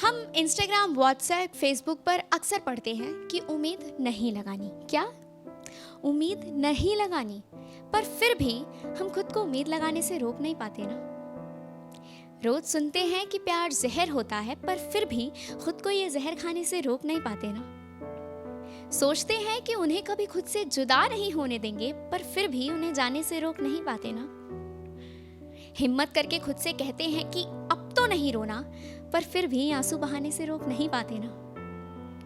हम Instagram, WhatsApp, Facebook पर अक्सर पढ़ते हैं कि उम्मीद नहीं लगानी। क्या उम्मीद नहीं लगानी? पर फिर भी हम खुद को उम्मीद लगाने से रोक नहीं पाते ना। रोज सुनते हैं कि प्यार जहर होता है, पर फिर भी खुद को ये जहर खाने से रोक नहीं पाते ना। सोचते हैं कि उन्हें कभी खुद से जुदा नहीं होने देंगे, पर फिर भी उन्हें जाने से रोक नहीं पाते ना। हिम्मत करके खुद से कहते हैं कि अब तो नहीं रोना, पर फिर भी आंसू बहाने से रोक नहीं पाते ना।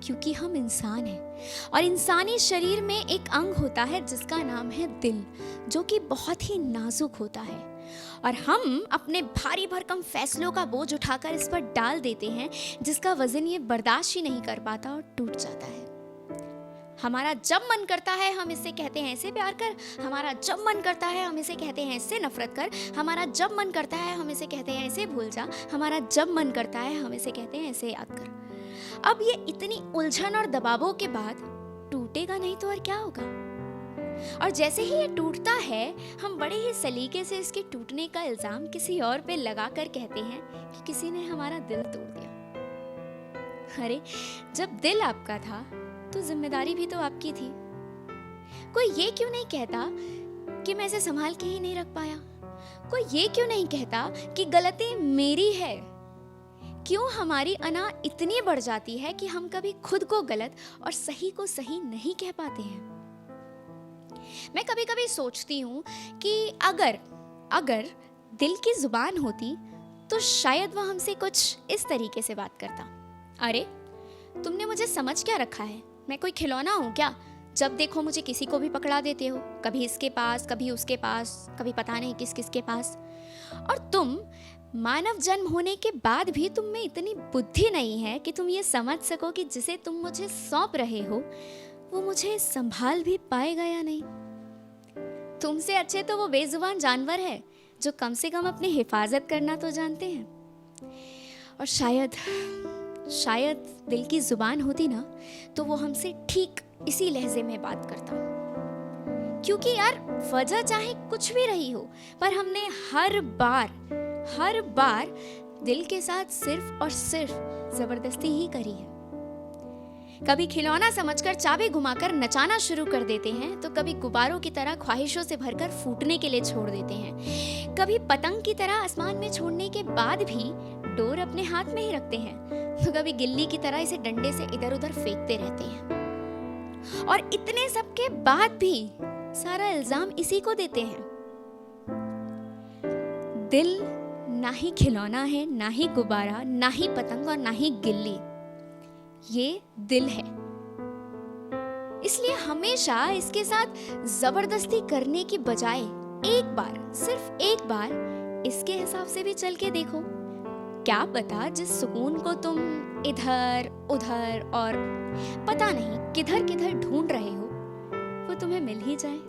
क्योंकि हम इंसान हैं और इंसानी शरीर में एक अंग होता है जिसका नाम है दिल, जो कि बहुत ही नाजुक होता है। और हम अपने भारी भरकम फैसलों का बोझ उठाकर इस पर डाल देते हैं, जिसका वजन ये बर्दाश्त ही नहीं कर पाता और टूट जाता है। हमारा जब मन करता है हम इससे कहते हैं ऐसे प्यार कर, हमारा जब मन करता है हम इसे कहते हैं ऐसे नफरत कर, हमारा जब मन करता है हम इसे कहते हैं ऐसे भूल जा, हमारा जब मन करता है हम इसे कहते हैं ऐसे याद कर। अब ये इतनी उलझन और दबावों के बाद टूटेगा नहीं तो और क्या होगा। और जैसे ही ये टूटता है, हम बड़े ही सलीके से इसके टूटने का इल्जाम किसी और पे लगाकर कहते हैं कि किसी ने हमारा दिल तोड़ दिया। अरे जब दिल आपका था तो जिम्मेदारी भी तो आपकी थी। कोई ये क्यों नहीं कहता कि मैं इसे संभाल के ही नहीं रख पाया? कोई ये क्यों नहीं कहता कि गलती मेरी है? क्यों हमारी अना इतनी बढ़ जाती है कि हम कभी खुद को गलत और सही को सही नहीं कह पाते हैं? मैं कभी कभी सोचती हूँ कि अगर दिल की जुबान होती तो शायद वह हमसे कुछ इस तरीके से बात करता। अरे तुमने मुझे समझ क्या रखा है? मैं कोई खिलौना हूँ क्या? जब देखो मुझे किसी को भी पकड़ा देते हो, कभी इसके पास, कभी उसके पास, कभी पता नहीं किस किस के पास। और तुम मानव जन्म होने के बाद भी तुम में इतनी बुद्धि नहीं है कि तुम ये समझ सको कि जिसे तुम मुझे सौंप रहे हो वो मुझे संभाल भी पाएगा या नहीं। तुमसे अच्छे तो वो बेजुबान जानवर है जो कम से कम अपनी हिफाजत करना तो जानते हैं। और शायद दिल की जुबान होती ना तो वो हमसे ठीक इसी लहजे में बात करता। क्योंकि यार वजह चाहे कुछ भी रही हो, पर हमने हर बार दिल के साथ सिर्फ और सिर्फ जबरदस्ती ही करी है। कभी खिलौना समझकर चाबी घुमाकर नचाना शुरू कर देते हैं, तो कभी गुब्बारों की तरह ख्वाहिशों से भरकर फूटने के लिए छोड़ देते हैं। कभी पतंग की तरह आसमान में छोड़ने के बाद भी डोर अपने हाथ में ही रखते हैं, तो कभी गिल्ली की तरह इसे डंडे से इधर उधर फेंकते रहते हैं। और इतने सब के बाद भी सारा इल्जाम इसी को देते हैं। दिल ना ही खिलौना है, ना ही गुब्बारा, ना ही पतंग और ना ही गिल्ली। ये दिल है। इसलिए हमेशा इसके साथ जबरदस्ती करने की बजाय सिर्फ एक बार इसके हिसाब से भी चल के देखो। क्या पता जिस सुकून को तुम इधर उधर और पता नहीं किधर किधर ढूंढ रहे हो वो तुम्हें मिल ही जाए।